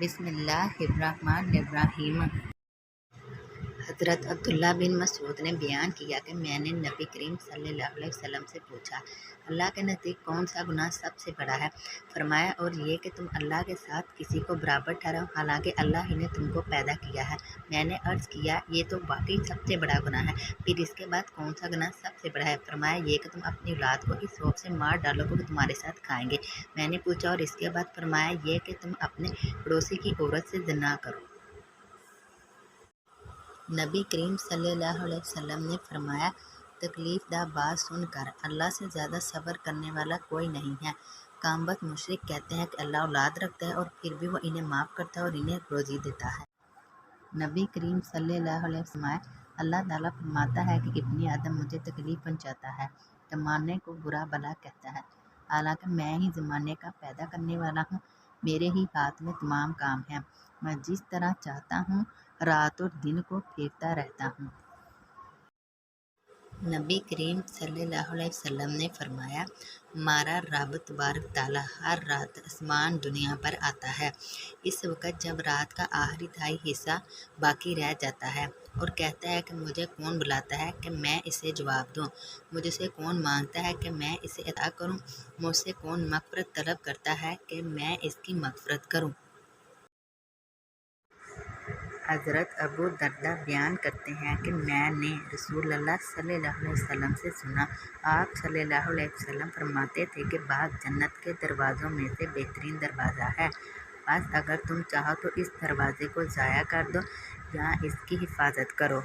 بسم اللہ الرحمن الرحیم۔ حضرت عبداللہ بن مسعود نے بیان کیا کہ میں نے نبی کریم صلی اللہ علیہ وسلم سے پوچھا، اللہ کے نزدیک کون سا گناہ سب سے بڑا ہے؟ فرمایا، اور یہ کہ تم اللہ کے ساتھ کسی کو برابر ٹھہراؤ حالانکہ اللہ ہی نے تم کو پیدا کیا ہے۔ میں نے عرض کیا، یہ تو واقعی سب سے بڑا گناہ ہے، پھر اس کے بعد کون سا گناہ سب سے بڑا ہے؟ فرمایا، یہ کہ تم اپنی اولاد کو اس خوف سے مار ڈالو کہ وہ تمہارے ساتھ کھائیں گے۔ میں نے پوچھا، اور اس کے بعد؟ فرمایا، یہ کہ تم اپنے پڑوسی کی عورت سے زنا کرو۔ نبی کریم صلی اللہ علیہ وسلم نے فرمایا، تکلیف دہ بات سن کر اللہ سے زیادہ صبر کرنے والا کوئی نہیں ہے۔ کام بخت مشرک کہتے ہیں کہ اللہ اولاد رکھتا ہے اور پھر بھی وہ انہیں معاف کرتا ہے اور انہیں روزی دیتا ہے۔ نبی کریم صلی اللہ علیہ وسلم فرمایا، اللہ تعالیٰ فرماتا ہے کہ ابن آدم مجھے تکلیف پہنچاتا ہے، زمانے کو برا بلا کہتا ہے، حالانکہ میں ہی زمانے کا پیدا کرنے والا ہوں، میرے ہی ہاتھ میں تمام کام ہیں، میں جس طرح چاہتا ہوں رات اور دن کو پھیرتا رہتا ہوں۔ نبی کریم صلی اللہ علیہ وسلم نے فرمایا، ہمارا رب تبارک تعالیٰ ہر رات آسمان دنیا پر آتا ہے اس وقت جب رات کا آخری تہائی حصہ باقی رہ جاتا ہے، اور کہتا ہے کہ مجھے کون بلاتا ہے کہ میں اسے جواب دوں، مجھ سے کون مانگتا ہے کہ میں اسے عطا کروں، مجھ سے کون مغفرت طلب کرتا ہے کہ میں اس کی مغفرت کروں۔ حضرت ابو درداء بیان کرتے ہیں کہ میں نے رسول اللہ صلی اللہ علیہ وسلم سے سنا، آپ صلی اللہ علیہ وسلم فرماتے تھے کہ باغ جنت کے دروازوں میں سے بہترین دروازہ ہے، بس اگر تم چاہو تو اس دروازے کو ضائع کر دو یا اس کی حفاظت کرو۔